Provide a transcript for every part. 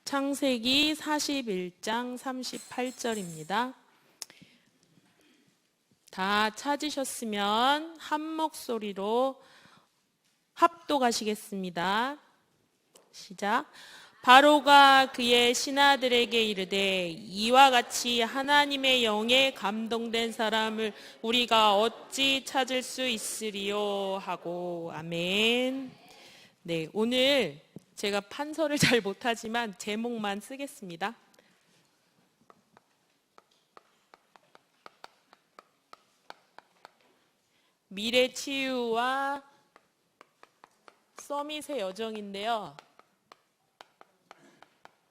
창세기 41장 38절입니다. 다 찾으셨으면 한 목소리로 합독하시겠습니다. 시작. 바로가 그의 신하들에게 이르되 이와 같이 하나님의 영에 감동된 사람을 우리가 어찌 찾을 수 있으리요 하고. 아멘. 네, 오늘 제가 판서를 잘 못하지만 제목만 쓰겠습니다. 미래 치유와 서밋의 여정인데요.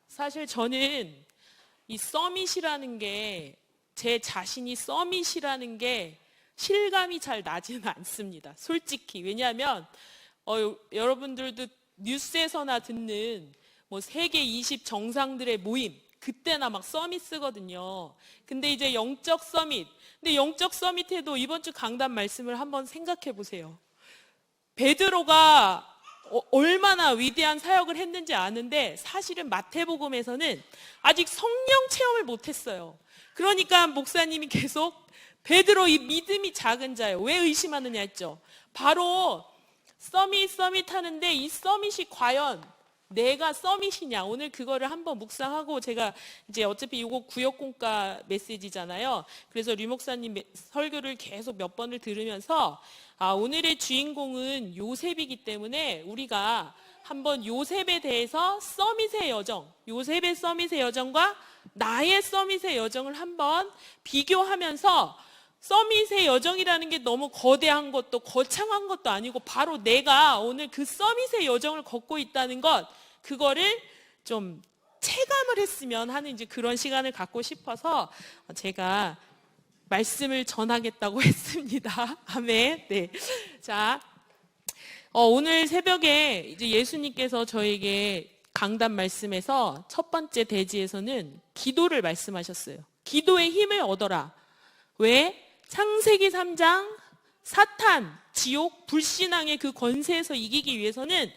사실 저는 이 서밋이라는 게, 제 자신이 서밋이라는 게 실감이 잘 나지는 않습니다. 솔직히. 왜냐하면 여러분들도 뉴스에서나 듣는 뭐 세계 20 정상들의 모임, 그때나 막 서밋 쓰거든요. 근데 이제 영적 서밋. 근데 영적 서밋에도 이번 주 강단 말씀을 한번 생각해 보세요. 베드로가 얼마나 위대한 사역을 했는지 아는데 사실은 마태복음에서는 아직 성령 체험을 못했어요. 그러니까 목사님이 계속 베드로 이 믿음이 작은 자요. 왜 의심하느냐 했죠. 바로 서밋 하는데 이 서밋이 과연 내가 서밋이냐, 오늘 그거를 한번 묵상하고, 제가 이제 어차피 이거 구역공과 메시지잖아요. 그래서 류 목사님 설교를 계속 몇 번을 들으면서 오늘의 주인공은 요셉이기 때문에 우리가 한번 요셉에 대해서 서밋의 여정, 요셉의 서밋의 여정과 나의 서밋의 여정을 한번 비교하면서, 서밋의 여정이라는 게 너무 거대한 것도 거창한 것도 아니고 바로 내가 오늘 그 서밋의 여정을 걷고 있다는 것, 그거를 좀 체감을 했으면 하는 이제 그런 시간을 갖고 싶어서 제가 말씀을 전하겠다고 했습니다. 아멘. 네. 자, 오늘 새벽에 이제 예수님께서 저에게 강단 말씀에서 첫 번째 대지에서는 기도를 말씀하셨어요. 기도의 힘을 얻어라. 왜? 창세기 3장 사탄, 지옥, 불신앙의 그 권세에서 이기기 위해서는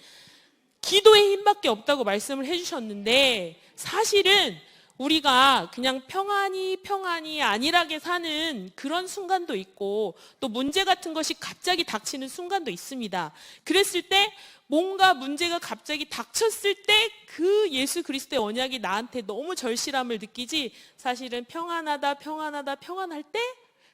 기도의 힘밖에 없다고 말씀을 해주셨는데, 사실은 우리가 그냥 평안히 안일하게 사는 그런 순간도 있고, 또 문제 같은 것이 갑자기 닥치는 순간도 있습니다. 그랬을 때, 뭔가 문제가 갑자기 닥쳤을 때 그 예수 그리스도의 언약이 나한테 너무 절실함을 느끼지, 사실은 평안할 때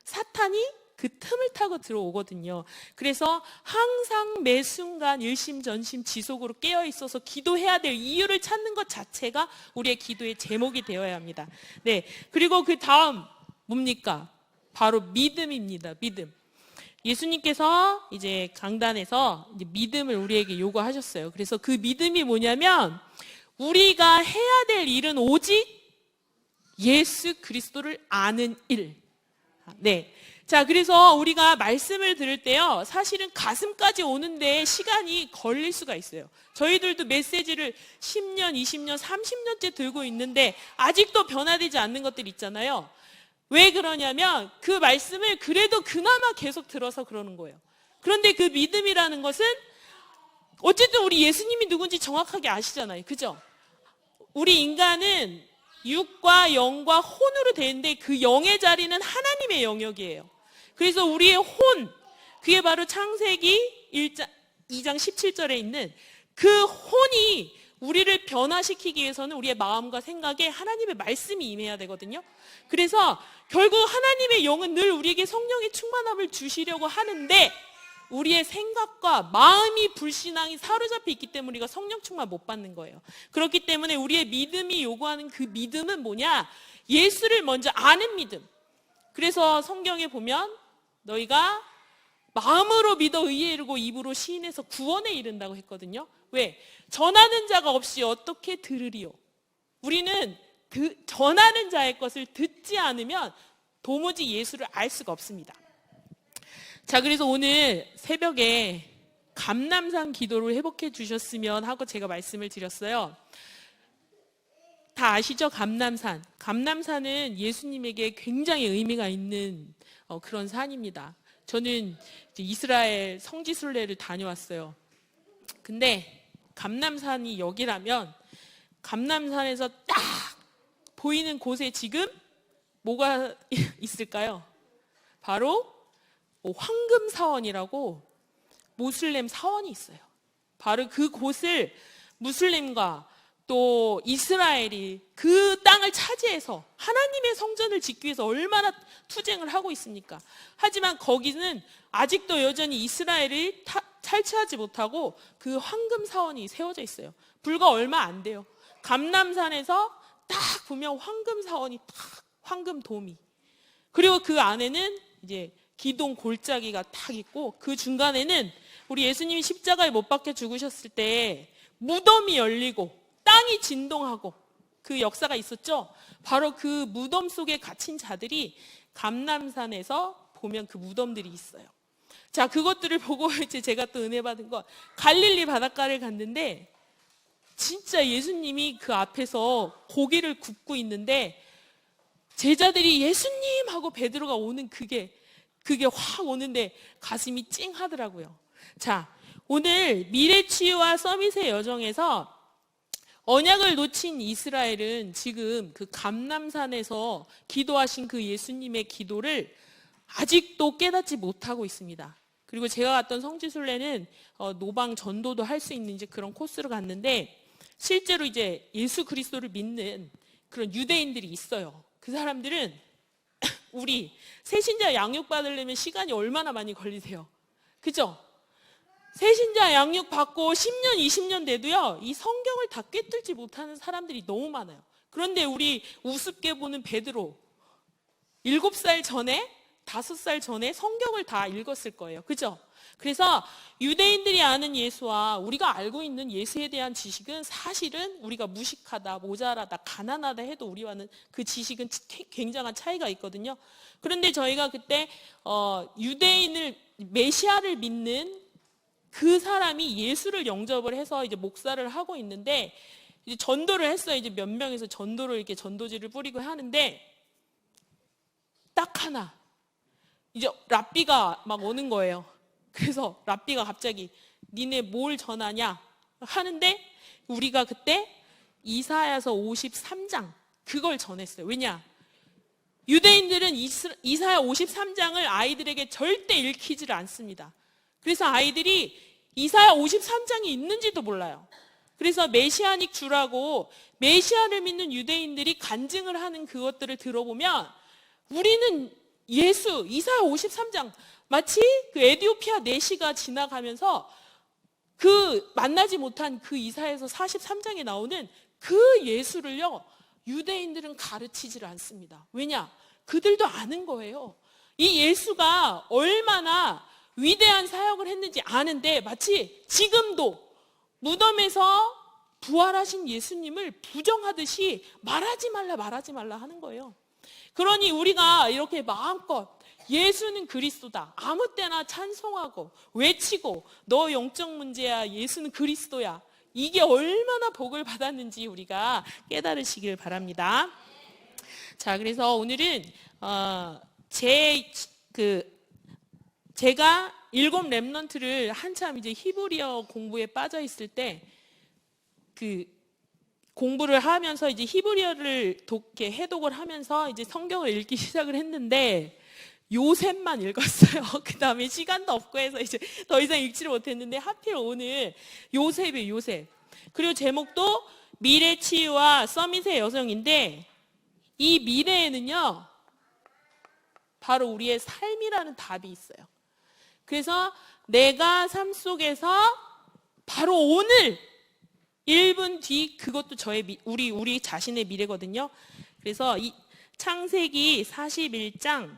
사탄이 그 틈을 타고 들어오거든요. 그래서 항상 매 순간 일심전심 지속으로 깨어 있어서 기도해야 될 이유를 찾는 것 자체가 우리의 기도의 제목이 되어야 합니다. 네, 그리고 그 다음 뭡니까? 바로 믿음입니다. 믿음. 예수님께서 이제 강단에서 이제 믿음을 우리에게 요구하셨어요. 그래서 그 믿음이 뭐냐면, 우리가 해야 될 일은 오직 예수 그리스도를 아는 일. 네. 자, 그래서 우리가 말씀을 들을 때요, 사실은 가슴까지 오는데 시간이 걸릴 수가 있어요. 저희들도 메시지를 10년, 20년, 30년째 들고 있는데 아직도 변화되지 않는 것들이 있잖아요. 왜 그러냐면 그 말씀을 그래도 그나마 계속 들어서 그러는 거예요. 그런데 그 믿음이라는 것은 어쨌든 우리 예수님이 누군지 정확하게 아시잖아요. 그죠? 우리 인간은 육과 영과 혼으로 되는데 그 영의 자리는 하나님의 영역이에요. 그래서 우리의 혼, 그게 바로 창세기 2장 17절에 있는 그 혼이 우리를 변화시키기 위해서는 우리의 마음과 생각에 하나님의 말씀이 임해야 되거든요. 그래서 결국 하나님의 영은 늘 우리에게 성령의 충만함을 주시려고 하는데, 우리의 생각과 마음이 불신앙이 사로잡혀 있기 때문에 우리가 성령 충만 못 받는 거예요. 그렇기 때문에 우리의 믿음이 요구하는 그 믿음은 뭐냐? 예수를 먼저 아는 믿음. 그래서 성경에 보면 너희가 마음으로 믿어 의에 이르고 입으로 시인해서 구원에 이른다고 했거든요. 왜? 전하는 자가 없이 어떻게 들으리요? 우리는 그 전하는 자의 것을 듣지 않으면 도무지 예수를 알 수가 없습니다. 자, 그래서 오늘 새벽에 감람산 기도를 회복해 주셨으면 하고 제가 말씀을 드렸어요. 다 아시죠? 감람산. 감람산은 예수님에게 굉장히 의미가 있는 그런 산입니다. 저는 이스라엘 성지순례를 다녀왔어요. 근데 감람산이 여기라면 감람산에서 딱 보이는 곳에 지금 뭐가 있을까요? 바로 황금사원이라고 모슬렘 사원이 있어요. 바로 그 곳을 무슬림과 또 이스라엘이 그 땅을 차지해서 하나님의 성전을 짓기 위해서 얼마나 투쟁을 하고 있습니까? 하지만 거기는 아직도 여전히 이스라엘이 탈취하지 못하고 그 황금사원이 세워져 있어요. 불과 얼마 안 돼요. 감람산에서 딱 보면 황금사원이 딱 황금돔이, 그리고 그 안에는 이제 기동 골짜기가 딱 있고, 그 중간에는 우리 예수님이 십자가에 못 박혀 죽으셨을 때 무덤이 열리고 땅이 진동하고 그 역사가 있었죠. 바로 그 무덤 속에 갇힌 자들이 감람산에서 보면 그 무덤들이 있어요. 자, 그것들을 보고 이제 제가 또 은혜 받은 건, 갈릴리 바닷가를 갔는데 진짜 예수님이 그 앞에서 고기를 굽고 있는데 제자들이 예수님 하고 베드로가 오는 그게 확 오는데 가슴이 찡하더라고요. 자, 오늘 미래치유와 서밋의 여정에서 언약을 놓친 이스라엘은 지금 그 감람산에서 기도하신 그 예수님의 기도를 아직도 깨닫지 못하고 있습니다. 그리고 제가 갔던 성지순례는 노방 전도도 할 수 있는 이제 그런 코스로 갔는데, 실제로 이제 예수 그리스도를 믿는 그런 유대인들이 있어요. 그 사람들은 우리 새신자 양육 받으려면 시간이 얼마나 많이 걸리세요? 그죠? 새신자 양육 받고 10년, 20년 돼도요, 이 성경을 다 꿰뚫지 못하는 사람들이 너무 많아요. 그런데 우리 우습게 보는 베드로, 7살 전에, 5살 전에 성경을 다 읽었을 거예요. 그죠? 그래서 유대인들이 아는 예수와 우리가 알고 있는 예수에 대한 지식은 사실은 우리가 무식하다, 모자라다, 가난하다 해도 우리와는 그 지식은 굉장한 차이가 있거든요. 그런데 저희가 그때 유대인을, 메시아를 믿는 그 사람이 예수를 영접을 해서 이제 목사를 하고 있는데, 이제 전도를 했어요. 이제 몇 명에서 전도를 이렇게 전도지를 뿌리고 하는데, 딱 하나, 이제 랍비가 막 오는 거예요. 그래서 랍비가 갑자기 니네 뭘 전하냐 하는데, 우리가 그때 이사야서 53장 그걸 전했어요. 왜냐? 유대인들은 이사야 53장을 아이들에게 절대 읽히지를 않습니다. 그래서 아이들이 이사야 53장이 있는지도 몰라요. 그래서 메시아닉 주라고 메시아를 믿는 유대인들이 간증을 하는 그것들을 들어보면, 우리는 예수, 이사야 53장, 마치 그 에디오피아 내시가 지나가면서 그 만나지 못한 그 이사야서 43장에 나오는 그 예수를요, 유대인들은 가르치지를 않습니다. 왜냐? 그들도 아는 거예요. 이 예수가 얼마나 위대한 사역을 했는지 아는데, 마치 지금도 무덤에서 부활하신 예수님을 부정하듯이 말하지 말라 하는 거예요. 그러니 우리가 이렇게 마음껏 예수는 그리스도다, 아무 때나 찬송하고 외치고 너 영적 문제야, 예수는 그리스도야, 이게 얼마나 복을 받았는지 우리가 깨달으시길 바랍니다. 자, 그래서 오늘은 제가 7 렘넌트를 한참 이제 히브리어 공부에 빠져 있을 때 그 공부를 하면서 이제 히브리어를 해독을 하면서 이제 성경을 읽기 시작을 했는데, 요셉만 읽었어요. 그 다음에 시간도 없고 해서 이제 더 이상 읽지를 못했는데, 하필 오늘 요셉이에요, 요셉. 그리고 제목도 미래치유와 서밋의 여정인데, 이 미래에는요, 바로 우리의 삶이라는 답이 있어요. 그래서 내가 삶 속에서 바로 오늘 1분 뒤, 그것도 우리 자신의 미래거든요. 그래서 이 창세기 40장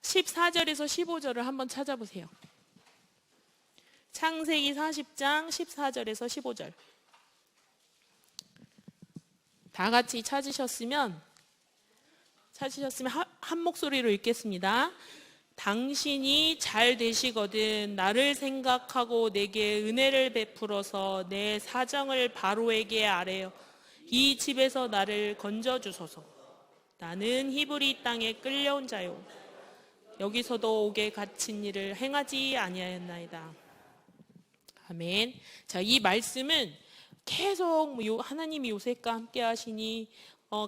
14절에서 15절을 한번 찾아보세요. 창세기 40장 14절에서 15절. 다 같이 찾으셨으면 한 목소리로 읽겠습니다. 당신이 잘 되시거든 나를 생각하고 내게 은혜를 베풀어서 내 사정을 바로에게 아뢰어 이 집에서 나를 건져주소서. 나는 히브리 땅에 끌려온 자요, 여기서도 옥에 갇힌 일을 행하지 아니하였나이다. 아멘. 자, 이 말씀은 계속 하나님이 요셉과 함께 하시니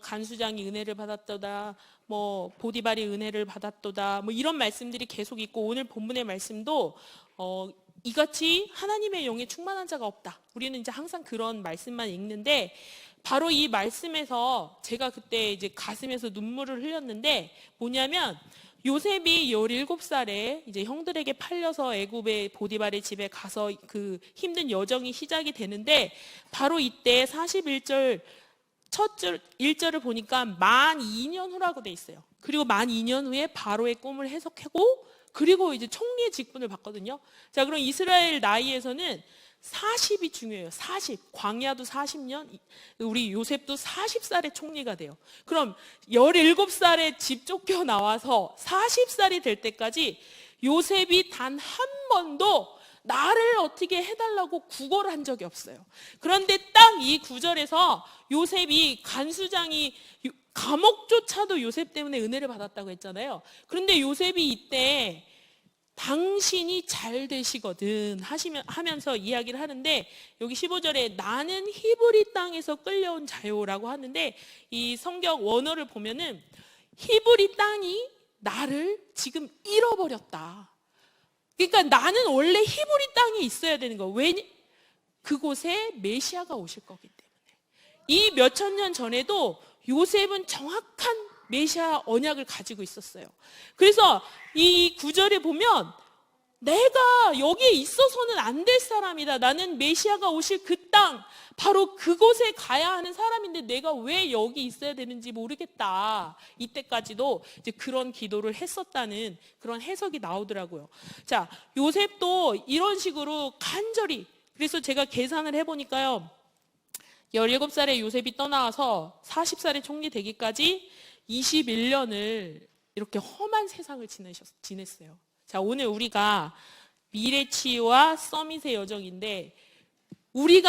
간수장이 은혜를 받았도다, 보디발이 은혜를 받았도다, 이런 말씀들이 계속 있고, 오늘 본문의 말씀도 이같이 하나님의 영에 충만한 자가 없다. 우리는 이제 항상 그런 말씀만 읽는데, 바로 이 말씀에서 제가 그때 이제 가슴에서 눈물을 흘렸는데, 뭐냐면 요셉이 17살에 이제 형들에게 팔려서 애굽의 보디발의 집에 가서 그 힘든 여정이 시작이 되는데, 바로 이때 41절 첫 1절을 보니까 만 2년 후라고 돼 있어요. 그리고 만 2년 후에 바로의 꿈을 해석하고, 그리고 이제 총리의 직분을 받거든요. 자, 그럼 이스라엘 나이에서는 40이 중요해요. 40. 광야도 40년, 우리 요셉도 40살에 총리가 돼요. 그럼 17살에 집 쫓겨 나와서 40살이 될 때까지 요셉이 단 한 번도 나를 어떻게 해달라고 구걸을 한 적이 없어요. 그런데 딱 이 구절에서 요셉이 간수장이 감옥조차도 요셉 때문에 은혜를 받았다고 했잖아요. 그런데 요셉이 이때 당신이 잘 되시거든 하면서 이야기를 하는데, 여기 15절에 나는 히브리 땅에서 끌려온 자요라고 하는데, 이 성경 원어를 보면은 히브리 땅이 나를 지금 잃어버렸다. 그러니까 나는 원래 히브리 땅에 있어야 되는 거예요. 왜? 그곳에 메시아가 오실 거기 때문에. 이 몇천 년 전에도 요셉은 정확한 메시아 언약을 가지고 있었어요. 그래서 이 구절에 보면 내가 여기에 있어서는 안 될 사람이다. 나는 메시아가 오실 그 땅, 바로 그곳에 가야 하는 사람인데 내가 왜 여기 있어야 되는지 모르겠다. 이때까지도 이제 그런 기도를 했었다는 그런 해석이 나오더라고요. 자, 요셉도 이런 식으로 간절히, 그래서 제가 계산을 해보니까요, 17살에 요셉이 떠나와서 40살에 총리 되기까지 21년을 이렇게 험한 세상을 지냈어요. 자, 오늘 우리가 미래치유와 서밋의 여정인데, 우리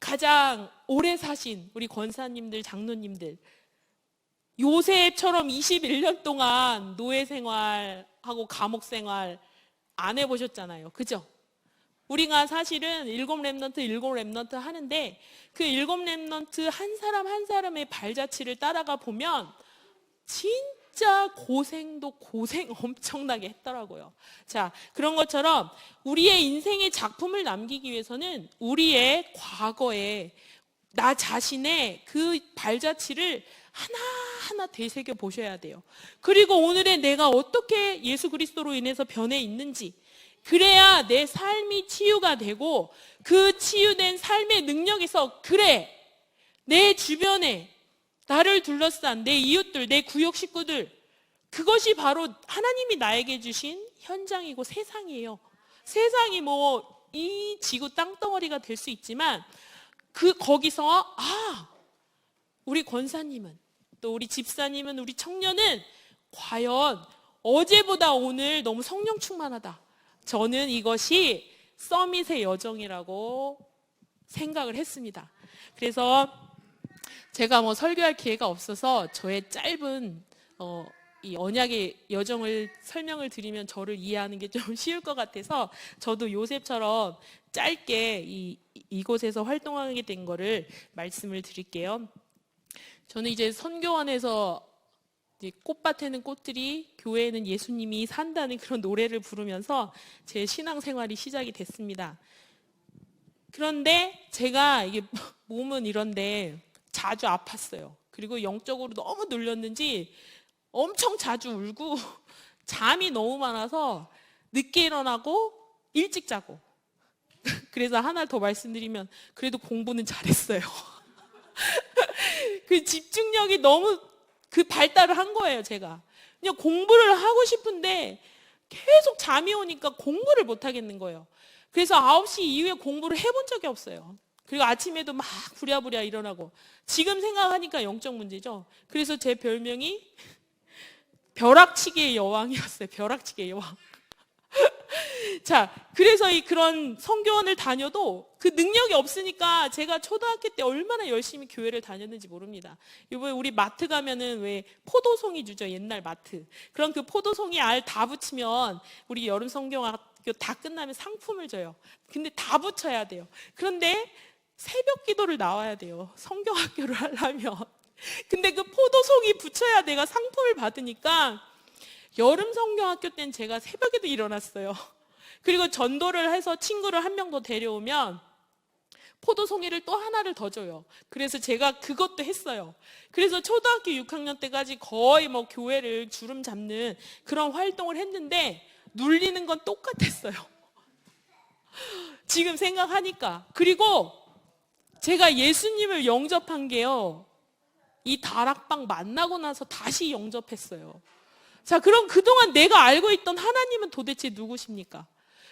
가장 오래 사신 우리 권사님들, 장로님들, 요셉처럼 21년 동안 노예 생활하고 감옥 생활 안 해보셨잖아요. 그죠? 우리가 사실은 7렘넌트 하는데, 그 7렘넌트 한 사람 한 사람의 발자취를 따라가 보면 진짜 고생도 고생 엄청나게 했더라고요. 자, 그런 것처럼 우리의 인생의 작품을 남기기 위해서는 우리의 과거에 나 자신의 그 발자취를 하나하나 되새겨 보셔야 돼요. 그리고 오늘의 내가 어떻게 예수 그리스도로 인해서 변해 있는지, 그래야 내 삶이 치유가 되고, 그 치유된 삶의 능력에서 그래, 내 주변에 나를 둘러싼 내 이웃들, 내 구역 식구들, 그것이 바로 하나님이 나에게 주신 현장이고 세상이에요. 세상이 이 지구 땅덩어리가 될 수 있지만, 거기서 우리 권사님은, 또 우리 집사님은, 우리 청년은 과연 어제보다 오늘 너무 성령 충만하다. 저는 이것이 서밋의 여정이라고 생각을 했습니다. 그래서 제가 설교할 기회가 없어서 저의 짧은 이 언약의 여정을 설명을 드리면 저를 이해하는 게 좀 쉬울 것 같아서, 저도 요셉처럼 짧게 이곳에서 활동하게 된 거를 말씀을 드릴게요. 저는 이제 선교원에서 꽃밭에는 꽃들이, 교회에는 예수님이 산다는 그런 노래를 부르면서 제 신앙생활이 시작이 됐습니다. 그런데 제가 이게 몸은 이런데 자주 아팠어요. 그리고 영적으로 너무 눌렸는지 엄청 자주 울고 잠이 너무 많아서 늦게 일어나고 일찍 자고. 그래서 하나 더 말씀드리면, 그래도 공부는 잘했어요. 그 집중력이 너무 발달을 한 거예요. 제가 그냥 공부를 하고 싶은데 계속 잠이 오니까 공부를 못 하겠는 거예요. 그래서 9시 이후에 공부를 해본 적이 없어요. 그리고 아침에도 막 부랴부랴 일어나고. 지금 생각하니까 영적 문제죠. 그래서 제 별명이 벼락치기의 여왕이었어요. 벼락치기의 여왕. 자, 그래서 그런 선교원을 다녀도 그 능력이 없으니까 제가 초등학교 때 얼마나 열심히 교회를 다녔는지 모릅니다. 이번에 우리 마트 가면은 왜 포도송이 주죠, 옛날 마트. 그럼 그 포도송이 알 다 붙이면 우리 여름 선교학 이거 다 끝나면 상품을 줘요. 근데 다 붙여야 돼요. 그런데 새벽 기도를 나와야 돼요. 성경학교를 하려면. 근데 그 포도송이 붙여야 내가 상품을 받으니까 여름 성경학교 때는 제가 새벽에도 일어났어요. 그리고 전도를 해서 친구를 한 명 더 데려오면 포도송이를 또 하나를 더 줘요. 그래서 제가 그것도 했어요. 그래서 초등학교 6학년 때까지 거의 뭐 교회를 주름 잡는 그런 활동을 했는데 눌리는 건 똑같았어요. 지금 생각하니까. 그리고 제가 예수님을 영접한 게요, 이 다락방 만나고 나서 다시 영접했어요. 자, 그럼 그동안 내가 알고 있던 하나님은 도대체 누구십니까?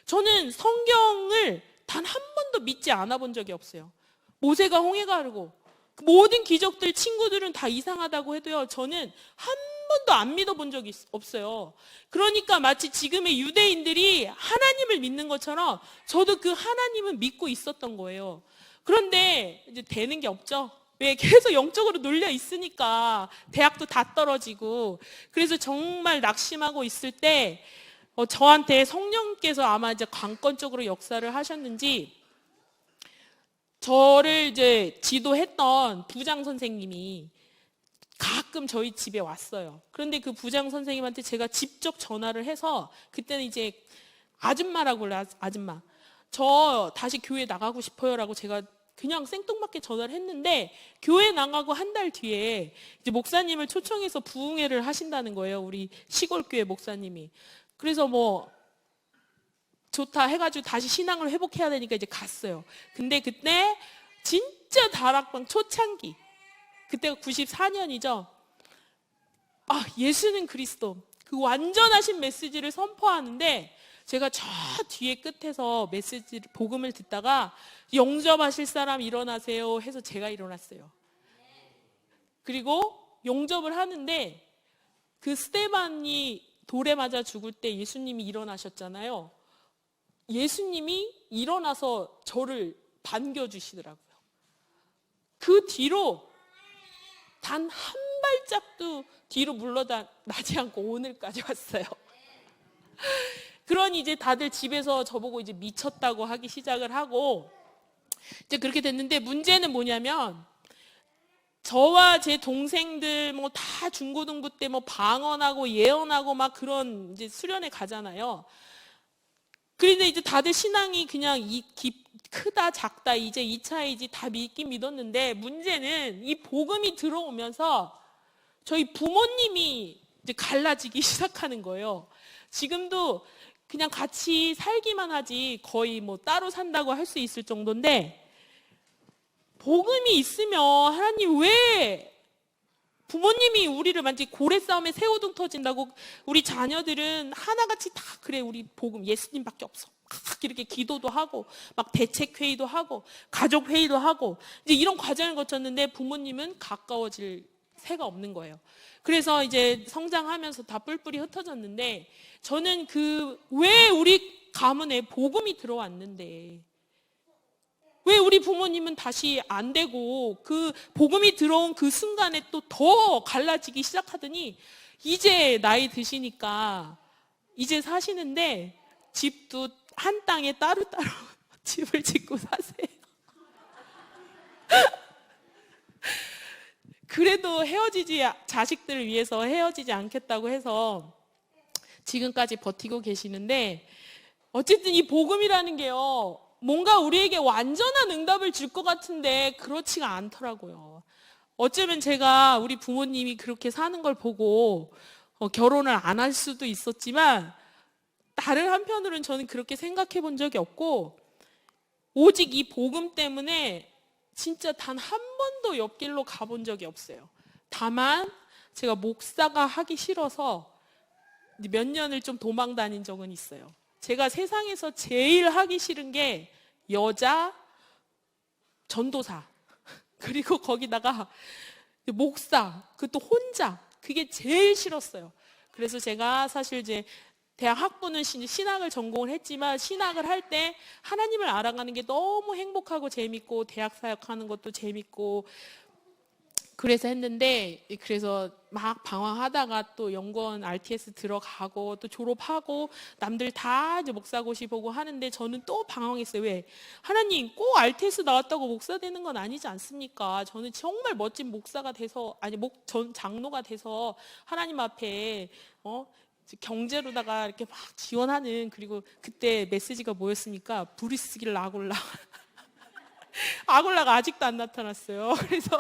저는 성경을 단 한 번도 믿지 않아 본 적이 없어요. 모세가 홍해 가르고 모든 기적들 친구들은 다 이상하다고 해도요, 저는 한 번도 안 믿어본 적이 없어요. 그러니까 마치 지금의 유대인들이 하나님을 믿는 것처럼 저도 그 하나님은 믿고 있었던 거예요. 그런데 이제 되는 게 없죠. 왜? 계속 영적으로 눌려 있으니까. 대학도 다 떨어지고. 그래서 정말 낙심하고 있을 때 저한테 성령께서 아마 이제 관건적으로 역사를 하셨는지 저를 이제 지도했던 부장 선생님이 가끔 저희 집에 왔어요. 그런데 그 부장 선생님한테 제가 직접 전화를 해서, 그때는 이제 아줌마라고 그래요. 아줌마. 저 다시 교회 나가고 싶어요라고 제가 그냥 생뚱맞게 전화를 했는데, 교회 나가고 한 달 뒤에 이제 목사님을 초청해서 부흥회를 하신다는 거예요. 우리 시골교회 목사님이. 그래서 뭐 좋다 해가지고 다시 신앙을 회복해야 되니까 이제 갔어요. 근데 그때 진짜 다락방 초창기, 그때가 94년이죠. 아, 예수는 그리스도, 그 완전하신 메시지를 선포하는데 제가 저 뒤에 끝에서 메시지 복음을 듣다가 영접하실 사람 일어나세요 해서 제가 일어났어요. 그리고 영접을 하는데 그 스데반이 돌에 맞아 죽을 때 예수님이 일어나셨잖아요. 예수님이 일어나서 저를 반겨주시더라고요. 그 뒤로 단 한 발짝도 뒤로 물러나지 않고 오늘까지 왔어요. 그러니 이제 다들 집에서 저보고 이제 미쳤다고 하기 시작을 하고 이제 그렇게 됐는데, 문제는 뭐냐면 저와 제 동생들 뭐 다 중고등부 때 뭐 방언하고 예언하고 막 그런 이제 수련회 가잖아요. 그런데 이제 다들 신앙이 그냥 크다 작다 이제 2차이지 다 믿긴 믿었는데, 문제는 이 복음이 들어오면서 저희 부모님이 이제 갈라지기 시작하는 거예요. 지금도 그냥 같이 살기만 하지 거의 뭐 따로 산다고 할 수 있을 정도인데, 복음이 있으면 하나님 왜 부모님이 우리를 만지 고래 싸움에 새우등 터진다고 우리 자녀들은 하나같이 다 그래, 우리 복음 예수님밖에 없어, 막 이렇게 기도도 하고 막 대책회의도 하고 가족회의도 하고 이제 이런 과정을 거쳤는데 부모님은 가까워질 새가 없는 거예요. 그래서 이제 성장하면서 다 뿔뿔이 흩어졌는데, 저는 왜 우리 가문에 복음이 들어왔는데 왜 우리 부모님은 다시 안 되고 그 복음이 들어온 그 순간에 또 더 갈라지기 시작하더니 이제 나이 드시니까 이제 사시는데 집도 한 땅에 따로따로 집을 짓고 사세요. 그래도 자식들을 위해서 헤어지지 않겠다고 해서 지금까지 버티고 계시는데, 어쨌든 이 복음이라는 게요, 뭔가 우리에게 완전한 응답을 줄 것 같은데 그렇지가 않더라고요. 어쩌면 제가 우리 부모님이 그렇게 사는 걸 보고 결혼을 안 할 수도 있었지만, 다른 한편으로는 저는 그렇게 생각해 본 적이 없고, 오직 이 복음 때문에 진짜 단 한 번도 옆길로 가본 적이 없어요. 다만 제가 목사가 하기 싫어서 몇 년을 좀 도망 다닌 적은 있어요. 제가 세상에서 제일 하기 싫은 게 여자 전도사, 그리고 거기다가 목사, 그것도 혼자, 그게 제일 싫었어요. 그래서 제가 사실 이제 대학 학부는 신학을 전공을 했지만, 신학을 할 때 하나님을 알아가는 게 너무 행복하고 재밌고 대학 사역하는 것도 재밌고 그래서 했는데, 그래서 막 방황하다가 또 연구원 RTS 들어가고 또 졸업하고 남들 다 이제 목사고시 보고 하는데 저는 또 방황했어요. 왜? 하나님, 꼭 RTS 나왔다고 목사 되는 건 아니지 않습니까? 저는 정말 멋진 목사가 돼서, 아니, 전 장로가 돼서 하나님 앞에, 경제로다가 이렇게 막 지원하는, 그리고 그때 메시지가 뭐였습니까? 브리스길 라골라. 아굴라가 아직도 안 나타났어요. 그래서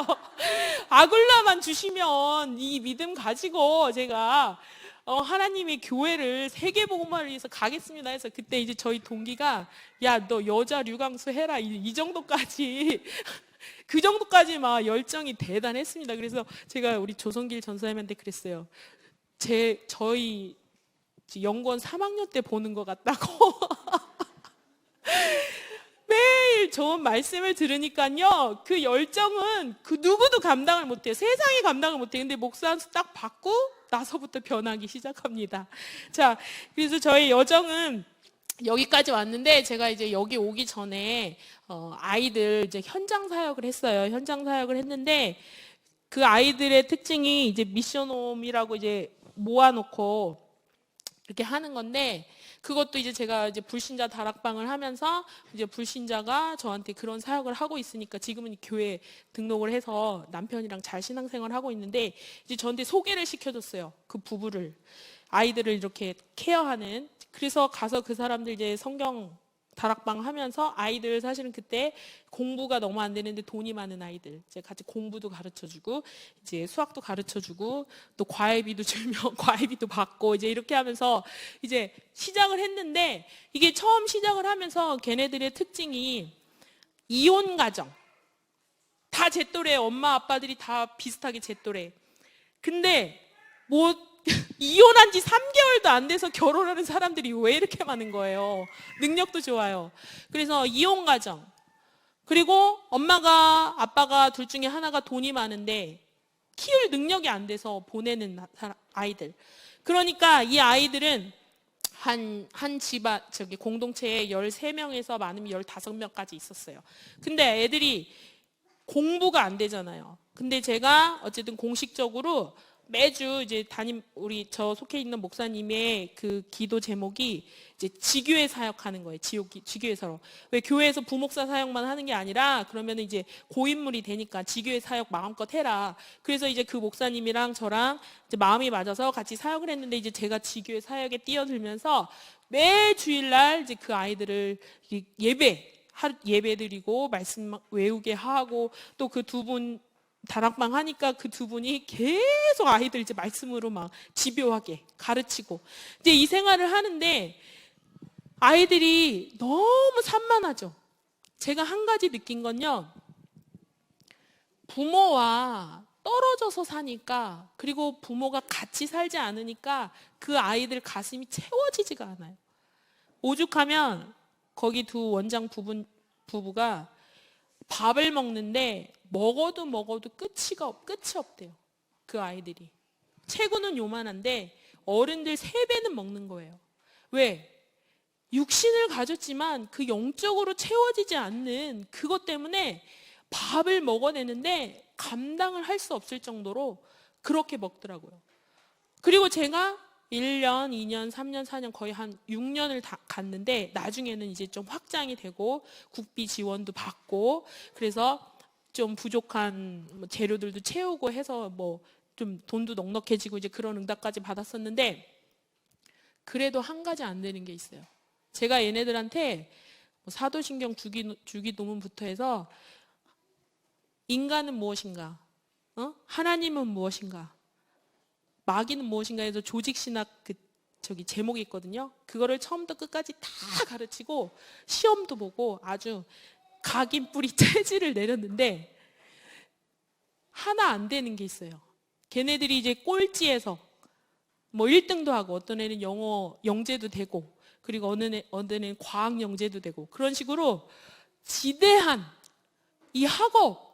아굴라만 주시면 이 믿음 가지고 제가 하나님의 교회를 세계복음화를 위해서 가겠습니다 해서 그때 이제 저희 동기가 야, 너 여자 류강수 해라 이 정도까지 그 정도까지 막 열정이 대단했습니다. 그래서 제가 우리 조성길 전사님한테 그랬어요. 저희 연구원 3학년 때 보는 것 같다고. 매일 좋은 말씀을 들으니까요, 그 열정은 그 누구도 감당을 못해요. 세상이 감당을 못해요. 근데 목사 한수 딱 받고 나서부터 변하기 시작합니다. 자, 그래서 저의 여정은 여기까지 왔는데, 제가 이제 여기 오기 전에 아이들 이제 현장 사역을 했어요. 현장 사역을 했는데 그 아이들의 특징이 이제 미션홈이라고 이제 모아놓고 이렇게 하는 건데, 그것도 이제 제가 이제 불신자 다락방을 하면서 이제 불신자가 저한테 그런 사역을 하고 있으니까 지금은 교회 등록을 해서 남편이랑 잘 신앙생활을 하고 있는데, 이제 저한테 소개를 시켜줬어요. 그 부부를, 아이들을 이렇게 케어하는. 그래서 가서 그 사람들 이제 성경 다락방 하면서 아이들, 사실은 그때 공부가 너무 안 되는데 돈이 많은 아이들 이제 같이 공부도 가르쳐주고 이제 수학도 가르쳐주고 또 과외비도 주면 과외비도 받고 이제 이렇게 하면서 이제 시작을 했는데, 이게 처음 시작을 하면서 걔네들의 특징이 이혼 가정, 다 제 또래, 엄마 아빠들이 다 비슷하게 제 또래. 근데 뭐 이혼한 지 3개월도 안 돼서 결혼하는 사람들이 왜 이렇게 많은 거예요. 능력도 좋아요. 그래서 이혼 가정, 그리고 엄마가 아빠가 둘 중에 하나가 돈이 많은데 키울 능력이 안 돼서 보내는 아이들. 그러니까 이 아이들은 한 집안, 공동체에 13명에서 많으면 15명까지 있었어요. 근데 애들이 공부가 안 되잖아요. 근데 제가 어쨌든 공식적으로 매주 이제 저 속해 있는 목사님의 그 기도 제목이 이제 지교회 사역하는 거예요. 지교회 사역. 왜 교회에서 부목사 사역만 하는 게 아니라 그러면 이제 고인물이 되니까 지교회 사역 마음껏 해라. 그래서 이제 그 목사님이랑 저랑 이제 마음이 맞아서 같이 사역을 했는데, 이제 제가 지교회 사역에 뛰어들면서 매 주일날 이제 그 아이들을 예배 드리고 말씀 외우게 하고, 또 그 두 분 다락방 하니까 그 두 분이 계속 아이들 이제 말씀으로 막 집요하게 가르치고 이제 이 생활을 하는데, 아이들이 너무 산만하죠. 제가 한 가지 느낀 건요, 부모와 떨어져서 사니까, 그리고 부모가 같이 살지 않으니까 그 아이들 가슴이 채워지지가 않아요. 오죽하면 거기 두 원장 부부가 밥을 먹는데 먹어도 끝이 없대요. 그 아이들이. 체구는 요만한데 어른들 3배는 먹는 거예요. 왜? 육신을 가졌지만 그 영적으로 채워지지 않는 그것 때문에 밥을 먹어내는데 감당을 할 수 없을 정도로 그렇게 먹더라고요. 그리고 제가 1년, 2년, 3년, 4년 거의 한 6년을 다 갔는데, 나중에는 이제 좀 확장이 되고 국비 지원도 받고, 그래서 좀 부족한 재료들도 채우고 해서 뭐 좀 돈도 넉넉해지고 이제 그런 응답까지 받았었는데, 그래도 한 가지 안 되는 게 있어요. 제가 얘네들한테 사도신경 주기 도문부터 해서 인간은 무엇인가, 하나님은 무엇인가, 마귀는 무엇인가 해서 조직신학 제목이 있거든요. 그거를 처음부터 끝까지 다 가르치고 시험도 보고 아주 각인 뿌리 체질을 내렸는데, 하나 안 되는 게 있어요. 걔네들이 이제 꼴찌에서 뭐 1등도 하고, 어떤 애는 영어 영재도 되고, 그리고 어느 애는 과학 영재도 되고, 그런 식으로 지대한 이 학업,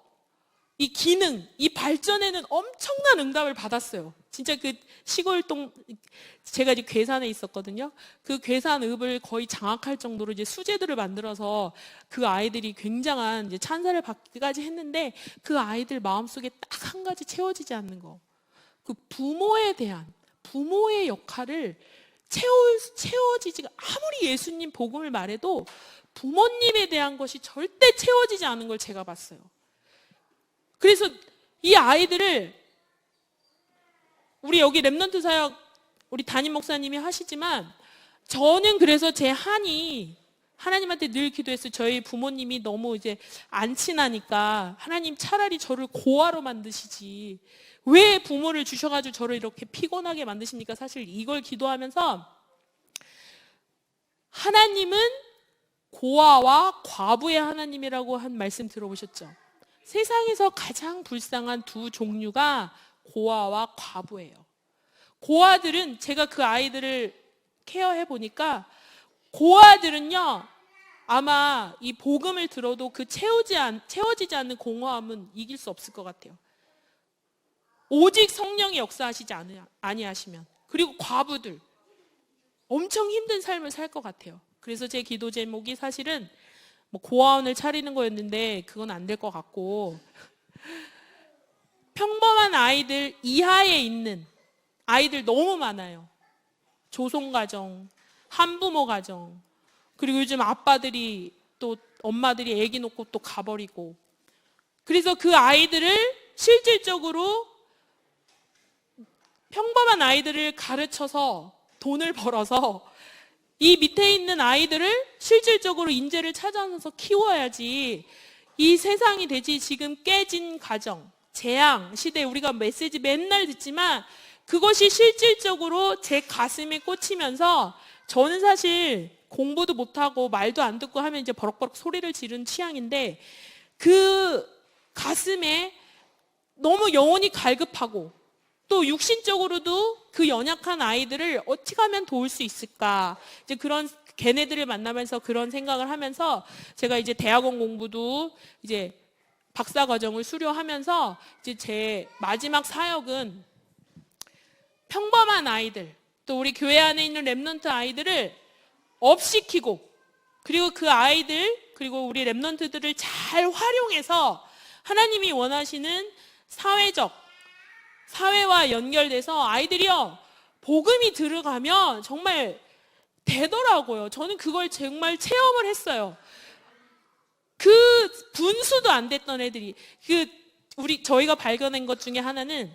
이 기능, 이 발전에는 엄청난 응답을 받았어요. 진짜 그 시골동, 제가 이제 괴산에 있었거든요. 그 괴산읍을 거의 장악할 정도로 이제 수제들을 만들어서 그 아이들이 굉장한 이제 찬사를 받기까지 했는데, 그 아이들 마음속에 딱 한 가지 채워지지 않는 거. 그 부모에 대한, 부모의 역할을 채워지지가, 아무리 예수님 복음을 말해도 부모님에 대한 것이 절대 채워지지 않은 걸 제가 봤어요. 그래서 이 아이들을, 우리 여기 렘넌트 사역 우리 담임 목사님이 하시지만, 저는 그래서 제 한이 하나님한테 늘 기도했어요. 저희 부모님이 너무 이제 안 친하니까 하나님 차라리 저를 고아로 만드시지 왜 부모를 주셔가지고 저를 이렇게 피곤하게 만드십니까? 사실 이걸 기도하면서, 하나님은 고아와 과부의 하나님이라고 한 말씀 들어보셨죠? 세상에서 가장 불쌍한 두 종류가 고아와 과부예요. 고아들은, 제가 그 아이들을 케어해 보니까, 고아들은요 아마 이 복음을 들어도 그 채워지지 않는 공허함은 이길 수 없을 것 같아요. 오직 성령이 역사하시지 아니하시면. 그리고 과부들 엄청 힘든 삶을 살 것 같아요. 그래서 제 기도 제목이 사실은 뭐 고아원을 차리는 거였는데 그건 안 될 것 같고, 평범한 아이들 이하에 있는 아이들 너무 많아요. 조손가정, 한부모 가정, 그리고 요즘 아빠들이 또 엄마들이 아기 놓고 또 가버리고, 그래서 그 아이들을 실질적으로, 평범한 아이들을 가르쳐서 돈을 벌어서 이 밑에 있는 아이들을 실질적으로 인재를 찾아서 키워야지 이 세상이 되지. 지금 깨진 가정, 재앙 시대, 우리가 메시지 맨날 듣지만 그것이 실질적으로 제 가슴에 꽂히면서, 저는 사실 공부도 못하고 말도 안 듣고 하면 이제 버럭버럭 소리를 지르는 취향인데, 그 가슴에 너무 영혼이 갈급하고, 또 육신적으로도 그 연약한 아이들을 어떻게 하면 도울 수 있을까, 이제 그런 걔네들을 만나면서 그런 생각을 하면서, 제가 이제 대학원 공부도 이제 박사 과정을 수료하면서 이제 제 마지막 사역은 평범한 아이들, 또 우리 교회 안에 있는 렘넌트 아이들을 업시키고, 그리고 그 아이들, 그리고 우리 렘넌트들을 잘 활용해서 하나님이 원하시는 사회와 연결돼서 아이들이요 복음이 들어가면 정말 되더라고요. 저는 그걸 정말 체험을 했어요. 그 분수도 안 됐던 애들이, 저희가 발견한 것 중에 하나는,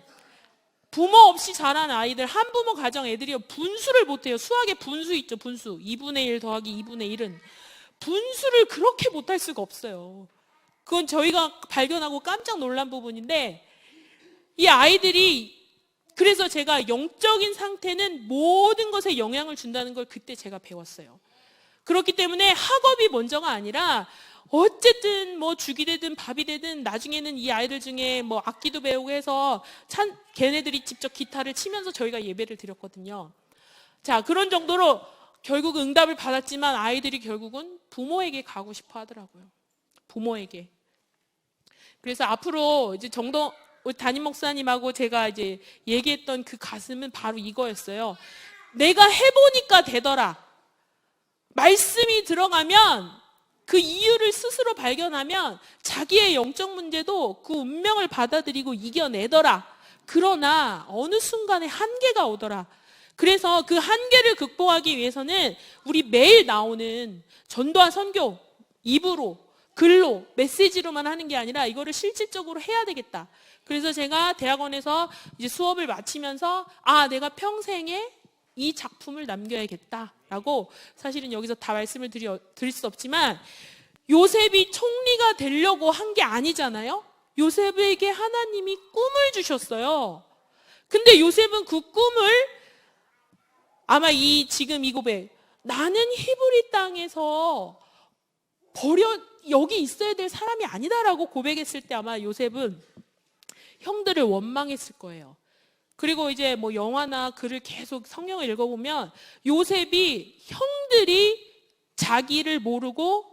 부모 없이 자란 아이들, 한부모 가정 애들이요 분수를 못해요. 수학의 분수 있죠, 분수. 2분의 1 더하기 2분의 1은 분수를 그렇게 못할 수가 없어요. 그건 저희가 발견하고 깜짝 놀란 부분인데, 이 아이들이, 그래서 제가 영적인 상태는 모든 것에 영향을 준다는 걸 그때 제가 배웠어요. 그렇기 때문에 학업이 먼저가 아니라, 어쨌든 뭐 죽이 되든 밥이 되든 나중에는 이 아이들 중에 뭐 악기도 배우고 해서 걔네들이 직접 기타를 치면서 저희가 예배를 드렸거든요. 자, 그런 정도로 결국 응답을 받았지만 아이들이 결국은 부모에게 가고 싶어 하더라고요. 부모에게. 그래서 앞으로 이제 우리 담임 목사님하고 제가 이제 얘기했던 그 가슴은 바로 이거였어요. 내가 해보니까 되더라. 말씀이 들어가면, 그 이유를 스스로 발견하면 자기의 영적 문제도 그 운명을 받아들이고 이겨내더라. 그러나 어느 순간에 한계가 오더라. 그래서 그 한계를 극복하기 위해서는 우리 매일 나오는 전도와 선교, 입으로, 글로, 메시지로만 하는 게 아니라 이거를 실질적으로 해야 되겠다. 그래서 제가 대학원에서 이제 수업을 마치면서, 내가 평생에 이 작품을 남겨야겠다라고, 사실은 여기서 다 말씀을 드릴 수 없지만, 요셉이 총리가 되려고 한 게 아니잖아요. 요셉에게 하나님이 꿈을 주셨어요. 근데 요셉은 그 꿈을, 아마 지금 이 고백, 나는 히브리 땅에서 여기 있어야 될 사람이 아니다라고 고백했을 때 아마 요셉은 형들을 원망했을 거예요. 그리고 이제 뭐 영화나 글을 계속 성경을 읽어보면 요셉이 형들이 자기를 모르고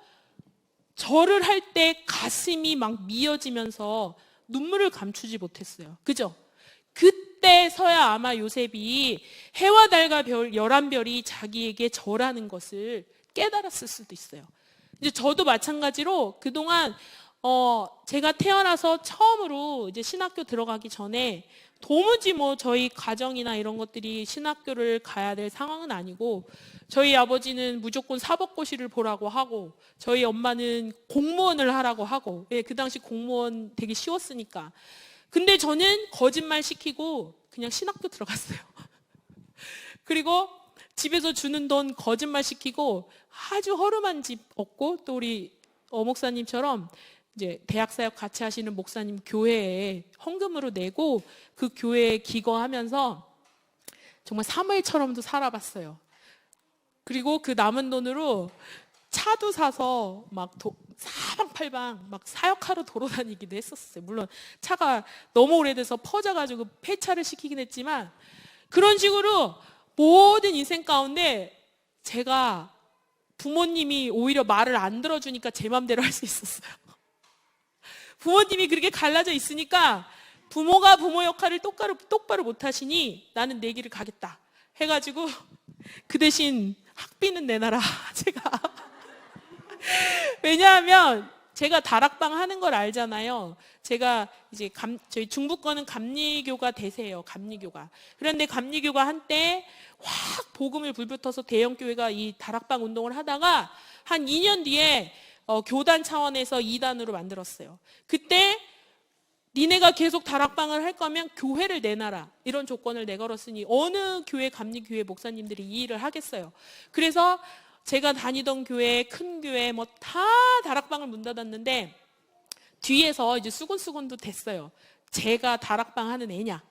절을 할 때 가슴이 막 미어지면서 눈물을 감추지 못했어요. 그죠? 그때서야 아마 요셉이 해와 달과 별 11별이 자기에게 절하는 것을 깨달았을 수도 있어요. 이제 저도 마찬가지로 그동안 제가 태어나서 처음으로 이제 신학교 들어가기 전에 도무지 뭐 저희 가정이나 이런 것들이 신학교를 가야 될 상황은 아니고, 저희 아버지는 무조건 사법고시를 보라고 하고 저희 엄마는 공무원을 하라고 하고, 그 당시 공무원 되게 쉬웠으니까. 근데 저는 거짓말 시키고 그냥 신학교 들어갔어요. 그리고 집에서 주는 돈 거짓말 시키고 아주 허름한 집 얻고, 또 우리 목사님처럼 이제 대학 사역 같이 하시는 목사님 교회에 헌금으로 내고 그 교회에 기거하면서 정말 사무엘처럼도 살아봤어요. 그리고 그 남은 돈으로 차도 사서 막 사방팔방 막 사역하러 돌아다니기도 했었어요. 물론 차가 너무 오래돼서 퍼져가지고 폐차를 시키긴 했지만, 그런 식으로 모든 인생 가운데 제가 부모님이 오히려 말을 안 들어주니까 제 맘대로 할 수 있었어요. 부모님이 그렇게 갈라져 있으니까 부모가 부모 역할을 똑바로 못하시니 나는 내 길을 가겠다 해가지고 그 대신 학비는 내놔라 제가. 왜냐하면 제가 다락방 하는 걸 알잖아요. 제가 이제 저희 중부권은 감리교가 대세예요. 감리교가. 그런데 감리교가 한때 확 복음을 불붙어서 대형교회가 이 다락방 운동을 하다가 한 2년 뒤에 교단 차원에서 2단으로 만들었어요. 그때 니네가 계속 다락방을 할 거면 교회를 내놔라 이런 조건을 내걸었으니 어느 교회 감리교회 목사님들이 이 일을 하겠어요. 그래서 제가 다니던 교회, 큰 교회 뭐 다 다락방을 문 닫았는데 뒤에서 이제 수군수군도 됐어요. 제가 다락방 하는 애냐.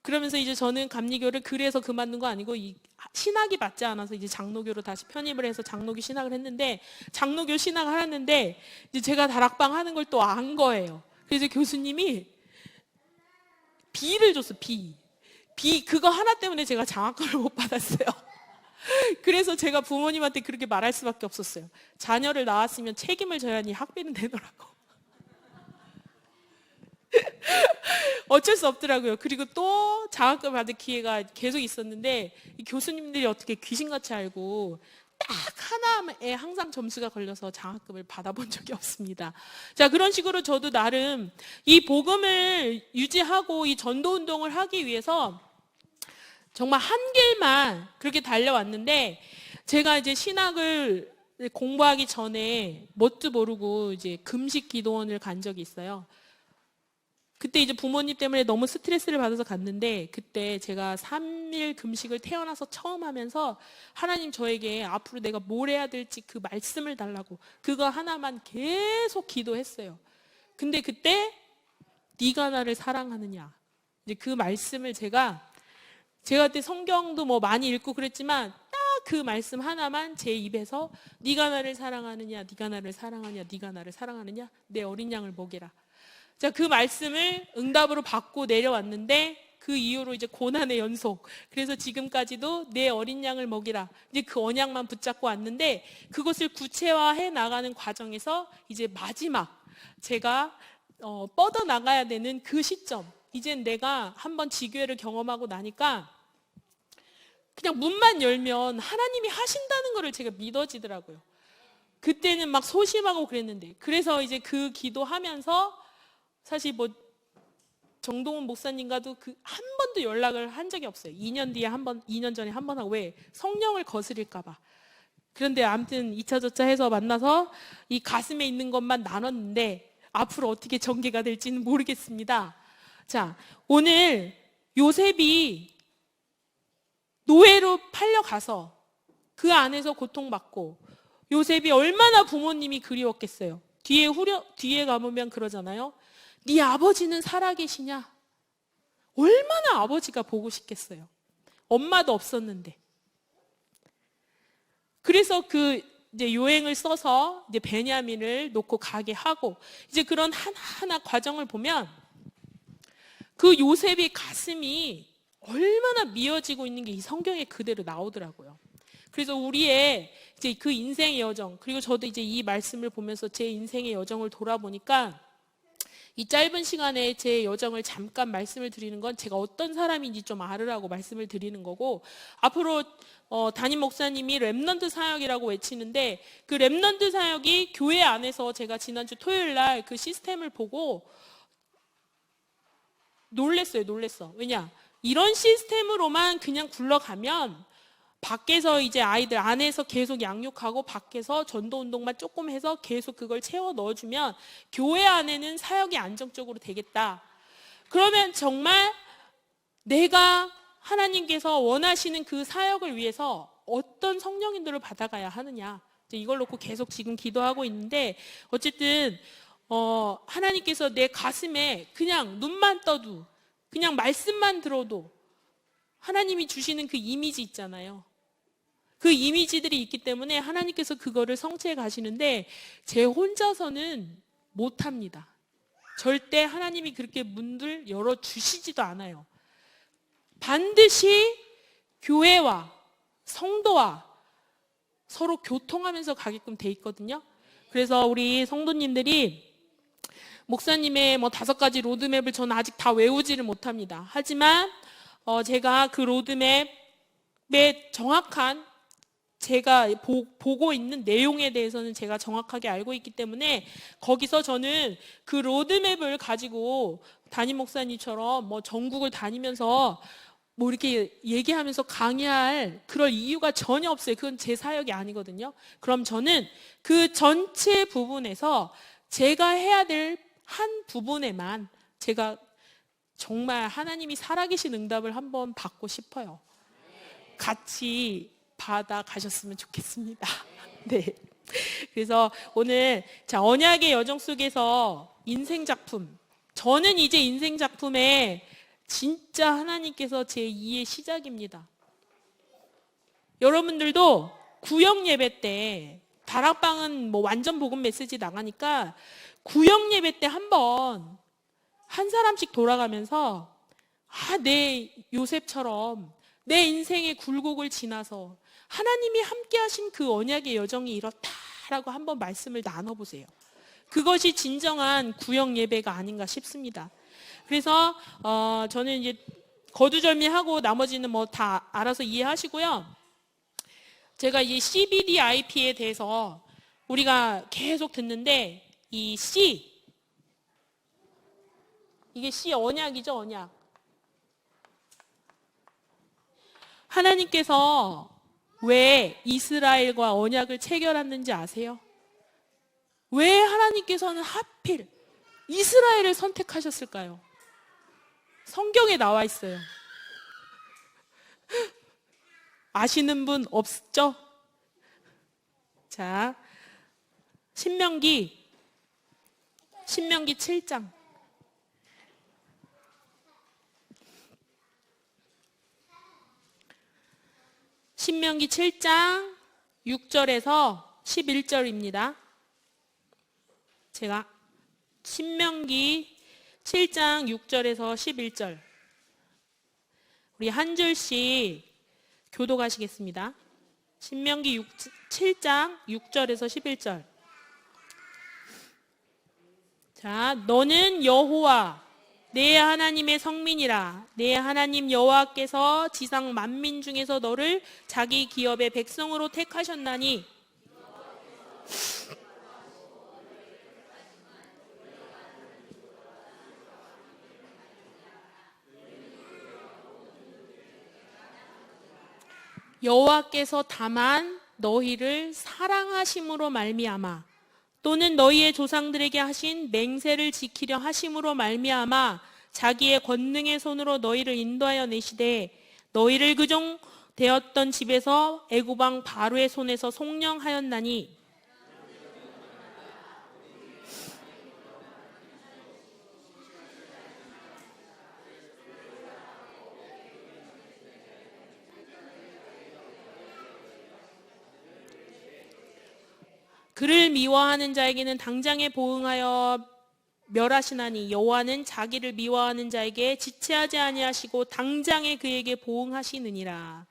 그러면서 이제 저는 감리교를 그래서 그만둔 거 아니고 신학이 맞지 않아서 이제 장로교로 다시 편입을 해서 장로교 신학을 했는데, 장로교 신학을 하는데 이제 제가 다락방 하는 걸 또 안 거예요. 그래서 교수님이 B를 줬어. B 그거 하나 때문에 제가 장학금을 못 받았어요. 그래서 제가 부모님한테 그렇게 말할 수밖에 없었어요. 자녀를 낳았으면 책임을 져야 하니 학비는 내놓으라고. 어쩔 수 없더라고요. 그리고 또 장학금 받을 기회가 계속 있었는데 이 교수님들이 어떻게 귀신같이 알고 딱 하나에 항상 점수가 걸려서 장학금을 받아본 적이 없습니다. 자, 그런 식으로 저도 나름 이 복음을 유지하고 이 전도운동을 하기 위해서 정말 한 길만 그렇게 달려왔는데, 제가 이제 신학을 공부하기 전에 뭣도 모르고 이제 금식 기도원을 간 적이 있어요. 그때 이제 부모님 때문에 너무 스트레스를 받아서 갔는데, 그때 제가 3일 금식을 태어나서 처음 하면서 하나님 저에게 앞으로 내가 뭘 해야 될지 그 말씀을 달라고 그거 하나만 계속 기도했어요. 근데 그때 네가 나를 사랑하느냐, 이제 그 말씀을 제가 그때 성경도 뭐 많이 읽고 그랬지만 딱 그 말씀 하나만 제 입에서 네가 나를 사랑하느냐, 네가 나를 사랑하냐, 네가 나를 사랑하느냐, 내 어린 양을 먹이라. 자, 그 말씀을 응답으로 받고 내려왔는데 그 이후로 이제 고난의 연속. 그래서 지금까지도 내 어린 양을 먹이라. 이제 그 언약만 붙잡고 왔는데, 그것을 구체화해 나가는 과정에서 이제 마지막 제가 뻗어 나가야 되는 그 시점. 이젠 내가 한번 지교회를 경험하고 나니까 그냥 문만 열면 하나님이 하신다는 것을 제가 믿어지더라고요. 그때는 막 소심하고 그랬는데, 그래서 이제 그 기도하면서 사실 뭐 정동훈 목사님과도 그 한 번도 연락을 한 적이 없어요. 2년 뒤에 한 번, 2년 전에 한 번 하고. 왜? 성령을 거스릴까 봐. 그런데 아무튼 2차 저차 해서 만나서 이 가슴에 있는 것만 나눴는데 앞으로 어떻게 전개가 될지는 모르겠습니다. 자, 오늘 요셉이 노예로 팔려가서 그 안에서 고통받고, 요셉이 얼마나 부모님이 그리웠겠어요. 뒤에 가보면 그러잖아요. 네 아버지는 살아계시냐? 얼마나 아버지가 보고 싶겠어요. 엄마도 없었는데. 그래서 이제 요행을 써서 이제 베냐민을 놓고 가게 하고, 이제 그런 하나하나 과정을 보면 그 요셉의 가슴이 얼마나 미어지고 있는 게 이 성경에 그대로 나오더라고요. 그래서 우리의 이제 그 인생의 여정, 그리고 저도 이제 이 말씀을 보면서 제 인생의 여정을 돌아보니까 이 짧은 시간에 제 여정을 잠깐 말씀을 드리는 건 제가 어떤 사람인지 좀 알으라고 말씀을 드리는 거고, 앞으로 담임 목사님이 렘넌트 사역이라고 외치는데, 그 렘넌트 사역이 교회 안에서 제가 지난주 토요일 날 그 시스템을 보고 놀랬어. 왜냐? 이런 시스템으로만 그냥 굴러가면 밖에서 이제 아이들 안에서 계속 양육하고 밖에서 전도 운동만 조금 해서 계속 그걸 채워 넣어주면 교회 안에는 사역이 안정적으로 되겠다. 그러면 정말 내가 하나님께서 원하시는 그 사역을 위해서 어떤 성령인들을 받아가야 하느냐. 이걸 놓고 계속 지금 기도하고 있는데, 어쨌든 하나님께서 내 가슴에 그냥 눈만 떠도, 그냥 말씀만 들어도 하나님이 주시는 그 이미지 있잖아요. 그 이미지들이 있기 때문에 하나님께서 그거를 성취해 가시는데, 제 혼자서는 못합니다. 절대 하나님이 그렇게 문들 열어주시지도 않아요. 반드시 교회와 성도와 서로 교통하면서 가게끔 돼 있거든요. 그래서 우리 성도님들이 목사님의 5가지 로드맵을 저는 아직 다 외우지를 못합니다. 하지만 제가 그 로드맵의 정확한 제가 보고 있는 내용에 대해서는 제가 정확하게 알고 있기 때문에, 거기서 저는 그 로드맵을 가지고 담임 목사님처럼 전국을 다니면서 이렇게 얘기하면서 강의할 그럴 이유가 전혀 없어요. 그건 제 사역이 아니거든요. 그럼 저는 그 전체 부분에서 제가 해야 될 한 부분에만 제가 정말 하나님이 살아계신 응답을 한번 받고 싶어요. 같이 받아 가셨으면 좋겠습니다. 네. 그래서 오늘 언약의 여정 속에서 인생 작품, 저는 이제 인생 작품에 진짜 하나님께서 제 2의 시작입니다. 여러분들도 구역 예배 때, 다락방은 완전 복음 메시지 나가니까 구역 예배 때 한번 한 사람씩 돌아가면서 내 요셉처럼 내 인생의 굴곡을 지나서 하나님이 함께 하신 그 언약의 여정이 이렇다라고 한번 말씀을 나눠보세요. 그것이 진정한 구역 예배가 아닌가 싶습니다. 그래서 저는 이제 거두절미하고 나머지는 다 알아서 이해하시고요. 제가 이 CBDIP에 대해서 우리가 계속 듣는데, 이 C, 이게 C 언약이죠, 언약. 하나님께서 왜 이스라엘과 언약을 체결했는지 아세요? 왜 하나님께서는 하필 이스라엘을 선택하셨을까요? 성경에 나와 있어요. 아시는 분 없죠? 자, 신명기 7장. 신명기 7장 6절에서 11절입니다. 제가 신명기 7장 6절에서 11절 우리 한 줄씩 교독하시겠습니다. 신명기 7장 6절에서 11절. 자, 너는 여호와 내 하나님의 성민이라. 내 하나님 여호와께서 지상 만민 중에서 너를 자기 기업의 백성으로 택하셨나니 여호와께서 다만 너희를 사랑하심으로 말미암아 또는 너희의 조상들에게 하신 맹세를 지키려 하심으로 말미암아 자기의 권능의 손으로 너희를 인도하여 내시되 너희를 그종 되었던 집에서 애굽 왕 바로의 손에서 속량하였나니 그를 미워하는 자에게는 당장에 보응하여 멸하시나니 여호와는 자기를 미워하는 자에게 지체하지 아니하시고 당장에 그에게 보응하시느니라.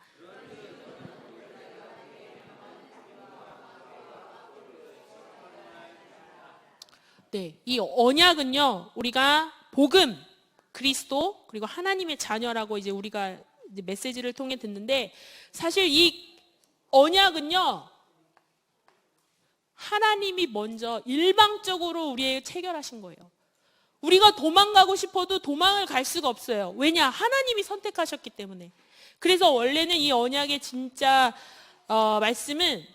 네, 이 언약은요, 우리가 복음, 그리스도, 그리고 하나님의 자녀라고 이제 우리가 이제 메시지를 통해 듣는데, 사실 이 언약은요, 하나님이 먼저 일방적으로 우리에게 체결하신 거예요. 우리가 도망가고 싶어도 도망을 갈 수가 없어요. 왜냐? 하나님이 선택하셨기 때문에. 그래서 원래는 이 언약의 진짜 말씀은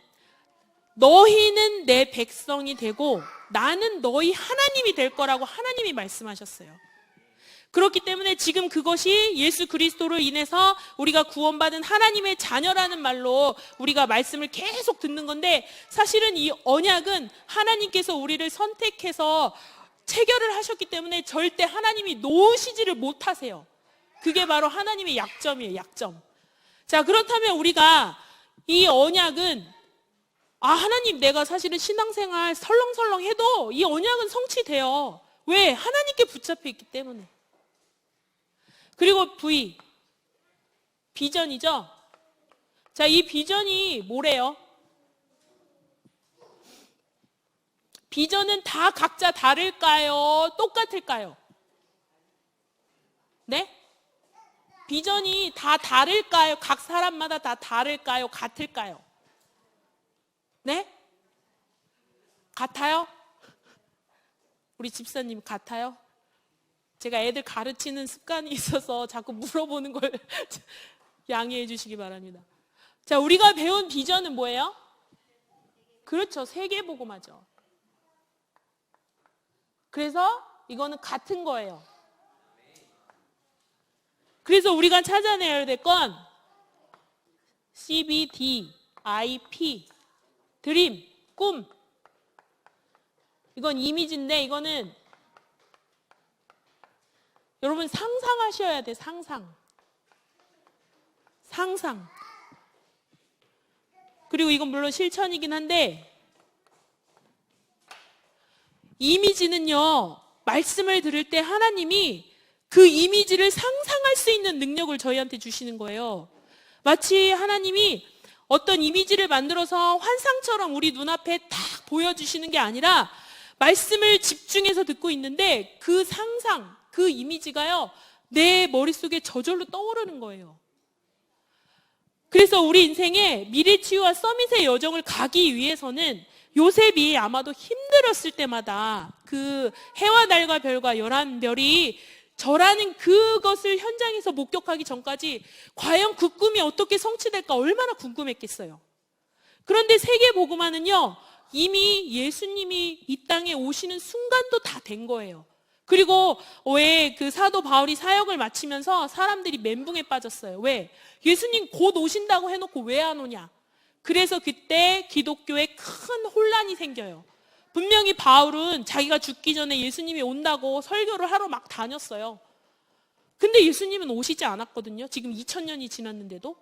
너희는 내 백성이 되고 나는 너희 하나님이 될 거라고 하나님이 말씀하셨어요. 그렇기 때문에 지금 그것이 예수 그리스도로 인해서 우리가 구원받은 하나님의 자녀라는 말로 우리가 말씀을 계속 듣는 건데, 사실은 이 언약은 하나님께서 우리를 선택해서 체결을 하셨기 때문에 절대 하나님이 놓으시지를 못하세요. 그게 바로 하나님의 약점이에요. 약점. 자, 그렇다면 우리가 이 언약은 하나님, 내가 사실은 신앙생활 설렁설렁 해도 이 언약은 성취돼요. 왜? 하나님께 붙잡혀 있기 때문에. 그리고 V, 비전이죠. 자, 이 비전이 뭐래요? 비전은 다 각자 다를까요? 똑같을까요? 네? 비전이 다 다를까요? 각 사람마다 다 다를까요? 같을까요? 네? 같아요? 우리 집사님 같아요? 제가 애들 가르치는 습관이 있어서 자꾸 물어보는 걸 양해해 주시기 바랍니다. 자, 우리가 배운 비전은 뭐예요? 그렇죠. 세계복음화죠. 그래서 이거는 같은 거예요. 그래서 우리가 찾아내야 될 건 CBDIP, 드림, 꿈. 이건 이미지인데, 이거는 여러분 상상하셔야 돼. 상상. 그리고 이건 물론 실천이긴 한데, 이미지는요, 말씀을 들을 때 하나님이 그 이미지를 상상할 수 있는 능력을 저희한테 주시는 거예요. 마치 하나님이 어떤 이미지를 만들어서 환상처럼 우리 눈앞에 딱 보여주시는 게 아니라, 말씀을 집중해서 듣고 있는데 그 상상, 그 이미지가요, 내 머릿속에 저절로 떠오르는 거예요. 그래서 우리 인생에 미래치유와 서밋의 여정을 가기 위해서는 요셉이 아마도 힘들었을 때마다 그 해와 달과 별과 11별이 저라는 그것을 현장에서 목격하기 전까지 과연 그 꿈이 어떻게 성취될까 얼마나 궁금했겠어요. 그런데 세계복음화는요, 이미 예수님이 이 땅에 오시는 순간도 다 된 거예요. 그리고 왜 그 사도 바울이 사역을 마치면서 사람들이 멘붕에 빠졌어요. 왜? 예수님 곧 오신다고 해놓고 왜 안 오냐? 그래서 그때 기독교에 큰 혼란이 생겨요. 분명히 바울은 자기가 죽기 전에 예수님이 온다고 설교를 하러 막 다녔어요. 근데 예수님은 오시지 않았거든요. 지금 2000년이 지났는데도.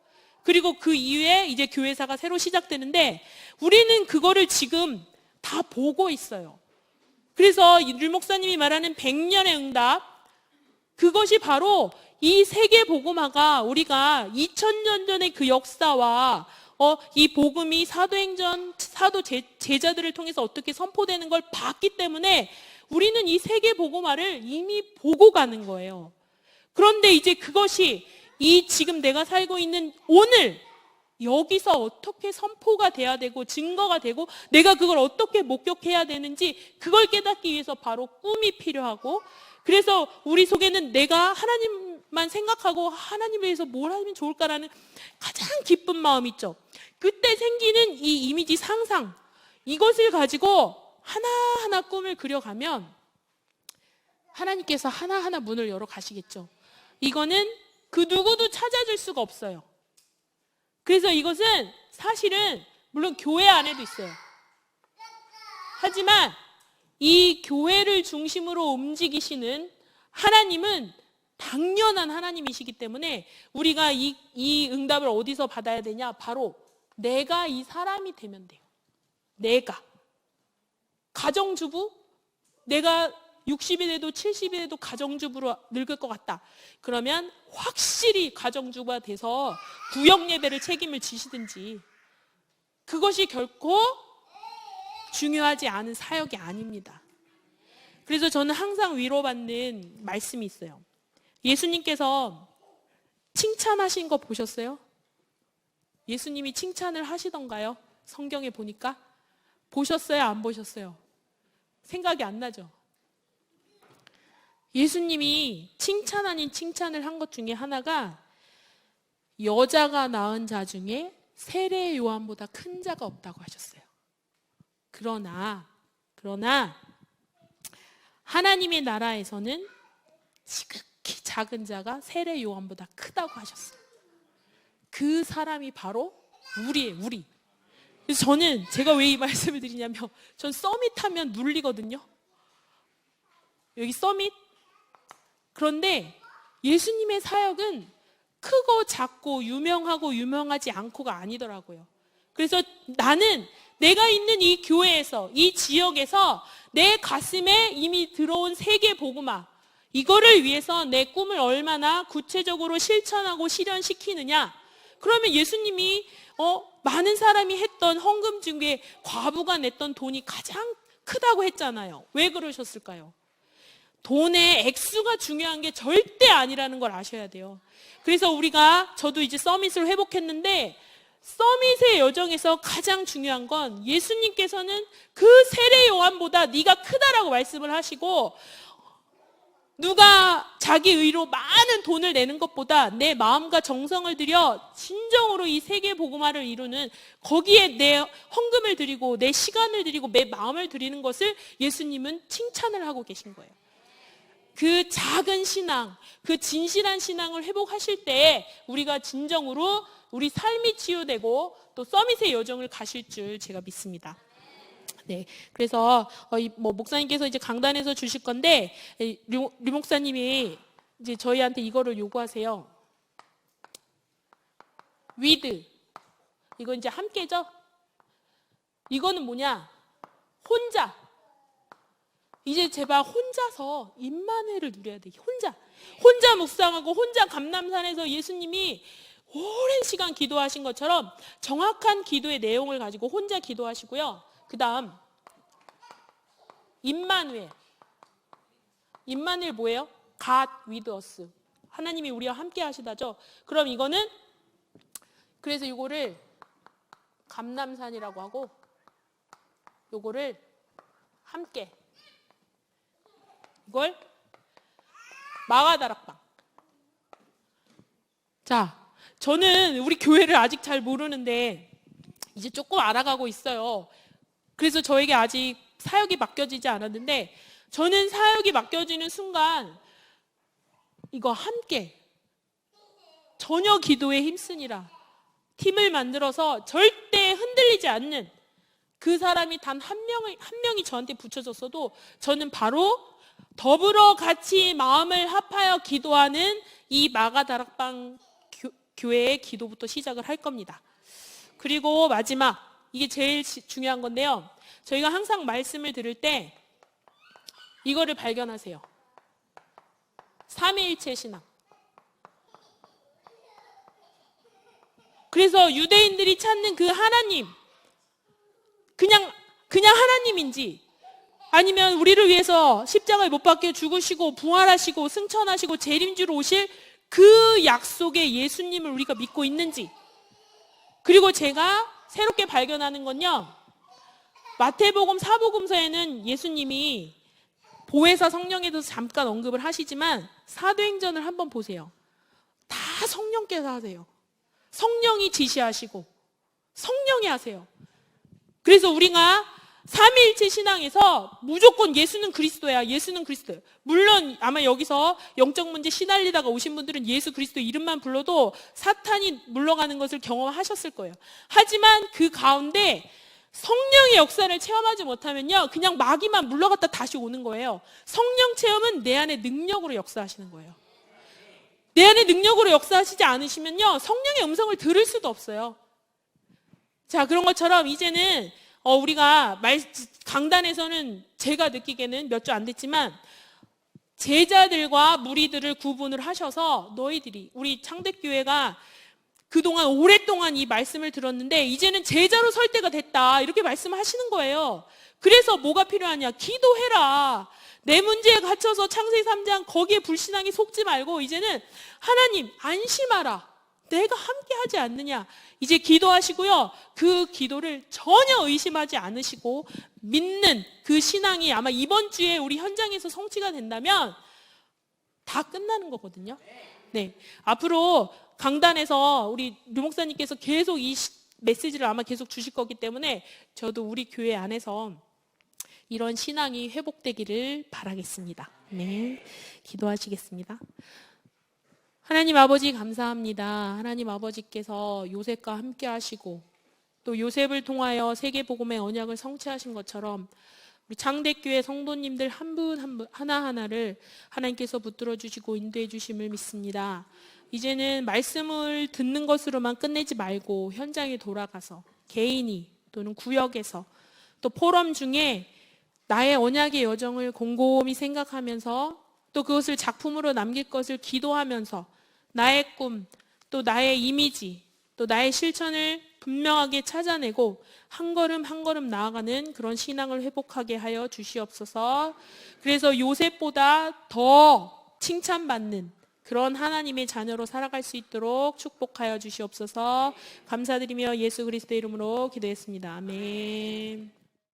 그리고 그 이후에 이제 교회사가 새로 시작되는데 우리는 그거를 지금 다 보고 있어요. 그래서 율 목사님이 말하는 100년의 응답, 그것이 바로 이 세계 복음화가 우리가 2000년 전의 그 역사와 이 복음이 사도행전, 사도 제자들을 통해서 어떻게 선포되는 걸 봤기 때문에 우리는 이 세계 복음화를 이미 보고 가는 거예요. 그런데 이제 그것이 이 지금 내가 살고 있는 오늘 여기서 어떻게 선포가 돼야 되고 증거가 되고 내가 그걸 어떻게 목격해야 되는지 그걸 깨닫기 위해서 바로 꿈이 필요하고, 그래서 우리 속에는 내가 하나님만 생각하고 하나님을 위해서 뭘 하면 좋을까라는 가장 기쁜 마음 있죠. 그때 생기는 이 이미지 상상, 이것을 가지고 하나하나 꿈을 그려가면 하나님께서 하나하나 문을 열어 가시겠죠. 이거는 그 누구도 찾아줄 수가 없어요. 그래서 이것은 사실은 물론 교회 안에도 있어요. 하지만 이 교회를 중심으로 움직이시는 하나님은 당연한 하나님이시기 때문에 우리가 이 응답을 어디서 받아야 되냐? 바로 내가 이 사람이 되면 돼요. 내가 가정주부, 내가 60이 돼도 70이 돼도 가정주부로 늙을 것 같다. 그러면 확실히 가정주부가 돼서 구역 예배를 책임을 지시든지, 그것이 결코 중요하지 않은 사역이 아닙니다. 그래서 저는 항상 위로받는 말씀이 있어요. 예수님께서 칭찬하신 거 보셨어요? 예수님이 칭찬을 하시던가요? 성경에 보니까 보셨어요? 안 보셨어요? 생각이 안 나죠? 예수님이 칭찬 아닌 칭찬을 한 것 중에 하나가 여자가 낳은 자 중에 세례 요한보다 큰 자가 없다고 하셨어요. 그러나 하나님의 나라에서는 지극히 작은 자가 세례 요한보다 크다고 하셨어요. 그 사람이 바로 우리예요, 우리. 그래서 저는 제가 왜 이 말씀을 드리냐면 전 서밋하면 눌리거든요. 여기 서밋. 그런데 예수님의 사역은 크고 작고 유명하고 유명하지 않고가 아니더라고요. 그래서 나는 내가 있는 이 교회에서, 이 지역에서 내 가슴에 이미 들어온 세계 복음화, 이거를 위해서 내 꿈을 얼마나 구체적으로 실천하고 실현시키느냐. 그러면 예수님이 많은 사람이 했던 헌금 중에 과부가 냈던 돈이 가장 크다고 했잖아요. 왜 그러셨을까요? 돈의 액수가 중요한 게 절대 아니라는 걸 아셔야 돼요. 그래서 저도 이제 서밋을 회복했는데, 서밋의 여정에서 가장 중요한 건 예수님께서는 그 세례 요한보다 네가 크다라고 말씀을 하시고, 누가 자기 의로 많은 돈을 내는 것보다 내 마음과 정성을 들여 진정으로 이 세계 복음화를 이루는, 거기에 내 헌금을 드리고 내 시간을 드리고 내 마음을 드리는 것을 예수님은 칭찬을 하고 계신 거예요. 그 작은 신앙, 그 진실한 신앙을 회복하실 때 우리가 진정으로 우리 삶이 치유되고 또 서밋의 여정을 가실 줄 제가 믿습니다. 네, 그래서 목사님께서 이제 강단에서 주실 건데, 류 목사님이 이제 저희한테 이거를 요구하세요. with, 이거 이제 함께죠. 이거는 뭐냐? 혼자. 이제 제발 혼자서 임마누엘을 누려야 돼. 혼자 묵상하고 혼자 감람산에서 예수님이 오랜 시간 기도하신 것처럼 정확한 기도의 내용을 가지고 혼자 기도하시고요. 그 다음 임마누엘 뭐예요? God with us. 하나님이 우리와 함께 하시다죠. 그럼 이거는, 그래서 이거를 감람산이라고 하고, 이거를 함께, 이걸 마가다락방. 자, 저는 우리 교회를 아직 잘 모르는데 이제 조금 알아가고 있어요. 그래서 저에게 아직 사역이 맡겨지지 않았는데, 저는 사역이 맡겨지는 순간 이거 함께 전혀 기도에 힘쓰니라 팀을 만들어서 절대 흔들리지 않는 그 사람이 단 한 명이 저한테 붙여졌어도 저는 바로 더불어 같이 마음을 합하여 기도하는 이 마가다락방 교회의 기도부터 시작을 할 겁니다. 그리고 마지막, 이게 제일 중요한 건데요. 저희가 항상 말씀을 들을 때 이거를 발견하세요. 삼위일체 신앙. 그래서 유대인들이 찾는 그 하나님, 그냥 하나님인지, 아니면 우리를 위해서 십자가에 못 박혀 죽으시고 부활하시고 승천하시고 재림주로 오실 그 약속의 예수님을 우리가 믿고 있는지. 그리고 제가 새롭게 발견하는 건요, 마태복음 사복음서에는 예수님이 보혜사 성령에도 잠깐 언급을 하시지만 사도행전을 한번 보세요. 다 성령께서 하세요. 성령이 지시하시고 성령이 하세요. 그래서 우리가 삼위일체 신앙에서 무조건 예수는 그리스도야, 예수는 그리스도. 물론 아마 여기서 영적 문제 시달리다가 오신 분들은 예수 그리스도 이름만 불러도 사탄이 물러가는 것을 경험하셨을 거예요. 하지만 그 가운데 성령의 역사를 체험하지 못하면요, 그냥 마귀만 물러갔다 다시 오는 거예요. 성령 체험은 내 안에 능력으로 역사하시는 거예요. 내 안에 능력으로 역사하시지 않으시면요, 성령의 음성을 들을 수도 없어요. 자, 그런 것처럼 이제는 우리가 강단에서는 제가 느끼기에는 몇 주 안 됐지만 제자들과 무리들을 구분을 하셔서 너희들이, 우리 창대교회가 그동안 오랫동안 이 말씀을 들었는데 이제는 제자로 설 때가 됐다. 이렇게 말씀하시는 거예요. 그래서 뭐가 필요하냐? 기도해라. 내 문제에 갇혀서 창세기 3장 거기에 불신앙이 속지 말고 이제는 하나님 안심하라. 내가 함께 하지 않느냐. 이제 기도하시고요. 그 기도를 전혀 의심하지 않으시고 믿는 그 신앙이 아마 이번 주에 우리 현장에서 성취가 된다면 다 끝나는 거거든요. 네. 앞으로 강단에서 우리 류 목사님께서 계속 이 메시지를 아마 계속 주실 거기 때문에 저도 우리 교회 안에서 이런 신앙이 회복되기를 바라겠습니다. 네. 기도하시겠습니다. 하나님 아버지 감사합니다. 하나님 아버지께서 요셉과 함께 하시고 또 요셉을 통하여 세계복음의 언약을 성취하신 것처럼 우리 장대교회 성도님들 한 분 한 분 하나하나를 하나님께서 붙들어 주시고 인도해 주심을 믿습니다. 이제는 말씀을 듣는 것으로만 끝내지 말고 현장에 돌아가서 개인이 또는 구역에서 또 포럼 중에 나의 언약의 여정을 곰곰이 생각하면서 또 그것을 작품으로 남길 것을 기도하면서 나의 꿈, 또 나의 이미지, 또 나의 실천을 분명하게 찾아내고 한 걸음 한 걸음 나아가는 그런 신앙을 회복하게 하여 주시옵소서. 그래서 요셉보다 더 칭찬받는 그런 하나님의 자녀로 살아갈 수 있도록 축복하여 주시옵소서. 감사드리며 예수 그리스도의 이름으로 기도했습니다. 아멘.